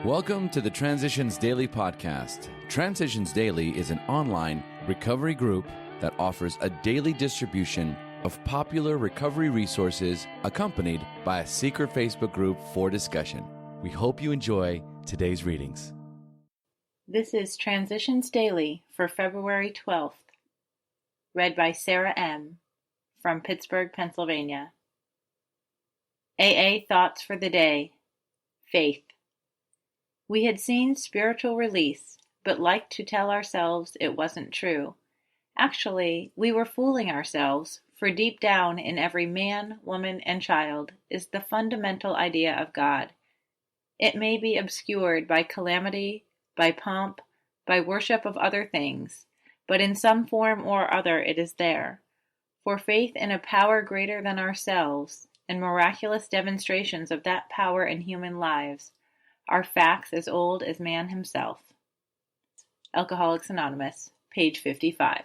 Welcome to the Transitions Daily podcast. Transitions Daily is an online recovery group that offers a daily distribution of popular recovery resources accompanied by a secret Facebook group for discussion. We hope you enjoy today's readings. This is Transitions Daily for February 12th, read by Sarah M. from Pittsburgh, Pennsylvania. AA Thoughts for the Day. Faith. We had seen spiritual release, but liked to tell ourselves it wasn't true. Actually, we were fooling ourselves, for deep down in every man, woman, and child is the fundamental idea of God. It may be obscured by calamity, by pomp, by worship of other things, but in some form or other it is there. For faith in a power greater than ourselves, and miraculous demonstrations of that power in human lives, are facts as old as man himself. Alcoholics Anonymous, page 55.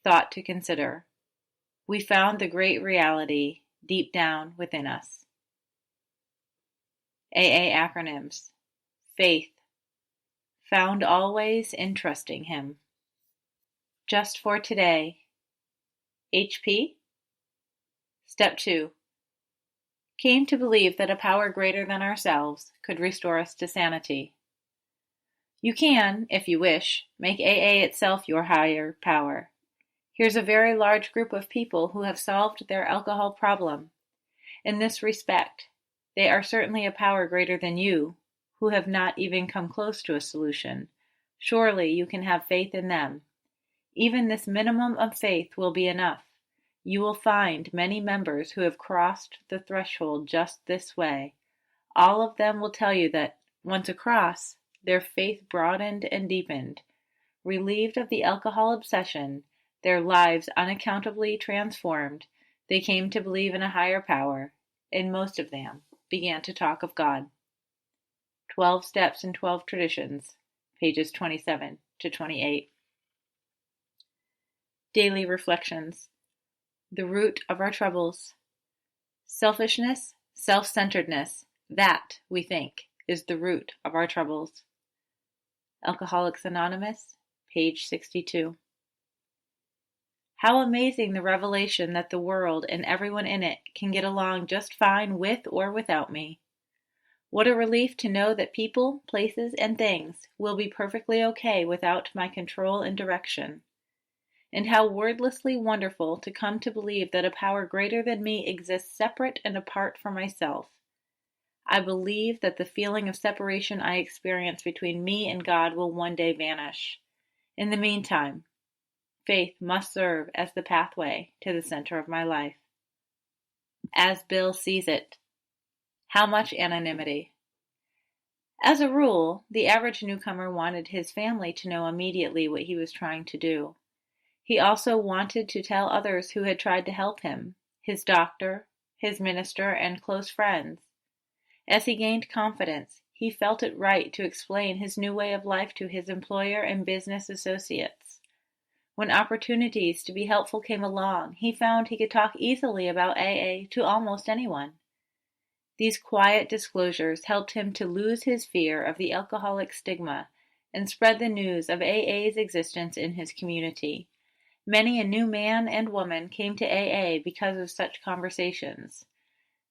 Thought to consider. We found the great reality deep down within us. AA acronyms. Faith. Found always in trusting Him. Just for today. HP. Step 2. Came to believe that a power greater than ourselves could restore us to sanity. You can, if you wish, make AA itself your higher power. Here's a very large group of people who have solved their alcohol problem. In this respect, they are certainly a power greater than you, who have not even come close to a solution. Surely you can have faith in them. Even this minimum of faith will be enough. You will find many members who have crossed the threshold just this way. All of them will tell you that, once across, their faith broadened and deepened. Relieved of the alcohol obsession, their lives unaccountably transformed, they came to believe in a higher power, and most of them began to talk of God. 12 Steps and 12 Traditions, pages 27 to 28. Daily Reflections. The root of our troubles. Selfishness, self-centeredness, that, we think, is the root of our troubles. Alcoholics Anonymous, page 62. How amazing the revelation that the world and everyone in it can get along just fine with or without me. What a relief to know that people, places, and things will be perfectly okay without my control and direction. And how wordlessly wonderful to come to believe that a power greater than me exists separate and apart from myself. I believe that the feeling of separation I experience between me and God will one day vanish. In the meantime, faith must serve as the pathway to the center of my life. As Bill sees it. How much anonymity? As a rule, the average newcomer wanted his family to know immediately what he was trying to do. He also wanted to tell others who had tried to help him, his doctor, his minister, and close friends. As he gained confidence, he felt it right to explain his new way of life to his employer and business associates. When opportunities to be helpful came along, he found he could talk easily about AA to almost anyone. These quiet disclosures helped him to lose his fear of the alcoholic stigma and spread the news of AA's existence in his community. Many a new man and woman came to AA because of such conversations.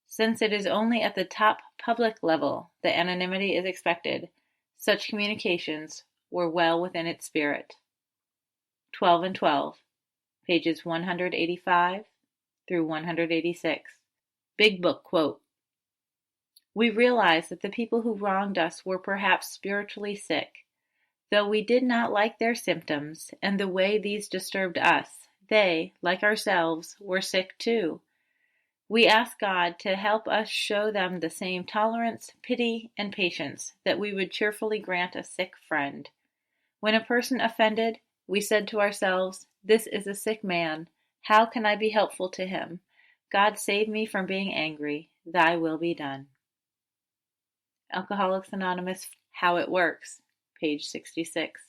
Since it is only at the top public level that anonymity is expected, such communications were well within its spirit. 12 and 12, pages 185 through 186. Big Book quote. We realized that the people who wronged us were perhaps spiritually sick. Though we did not like their symptoms and the way these disturbed us, they, like ourselves, were sick too. We asked God to help us show them the same tolerance, pity, and patience that we would cheerfully grant a sick friend. When a person offended, we said to ourselves, "This is a sick man. How can I be helpful to him? God save me from being angry. Thy will be done." Alcoholics Anonymous, How It Works, page 66.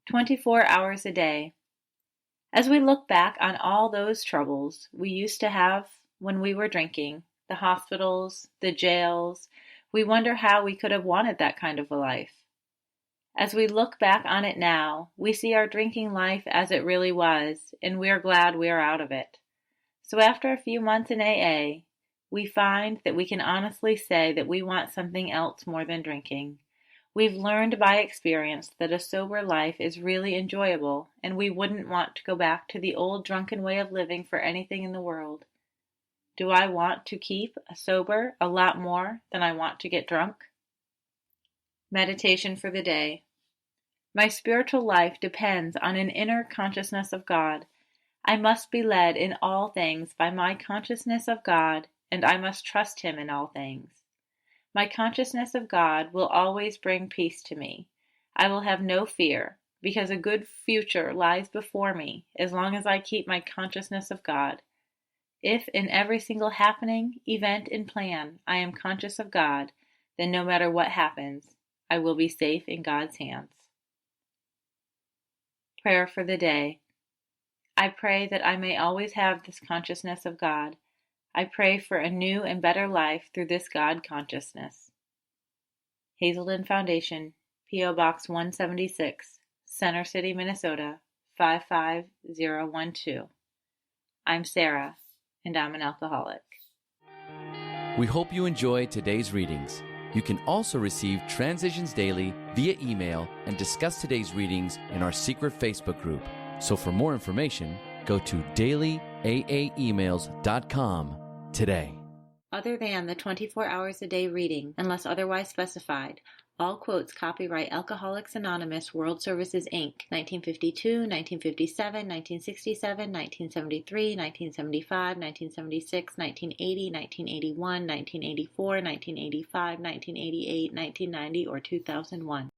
24 hours a day. As we look back on all those troubles we used to have when we were drinking, the hospitals, the jails, We wonder how we could have wanted that kind of a life. As we look back on it now, we see our drinking life as it really was, and we are glad we are out of it. So after a few months in AA, we find that we can honestly say that we want something else more than drinking. We've learned by experience that a sober life is really enjoyable, and we wouldn't want to go back to the old drunken way of living for anything in the world. Do I want to keep sober a lot more than I want to get drunk? Meditation for the day. My spiritual life depends on an inner consciousness of God. I must be led in all things by my consciousness of God, and I must trust Him in all things. My consciousness of God will always bring peace to me. I will have no fear, because a good future lies before me as long as I keep my consciousness of God. If in every single happening, event, and plan I am conscious of God, then no matter what happens, I will be safe in God's hands. Prayer for the day. I pray that I may always have this consciousness of God. I pray for a new and better life through this God consciousness. Hazelden Foundation, P.O. Box 176, Center City, Minnesota, 55012. I'm Sarah, and I'm an alcoholic. We hope you enjoyed today's readings. You can also receive Transitions Daily via email and discuss today's readings in our secret Facebook group. So for more information, go to dailyaaemails.com today. Other than the 24 hours a day reading, unless otherwise specified, all quotes copyright Alcoholics Anonymous World Services, Inc., 1952, 1957, 1967, 1973, 1975, 1976, 1980, 1981, 1984, 1985, 1988, 1990, or 2001.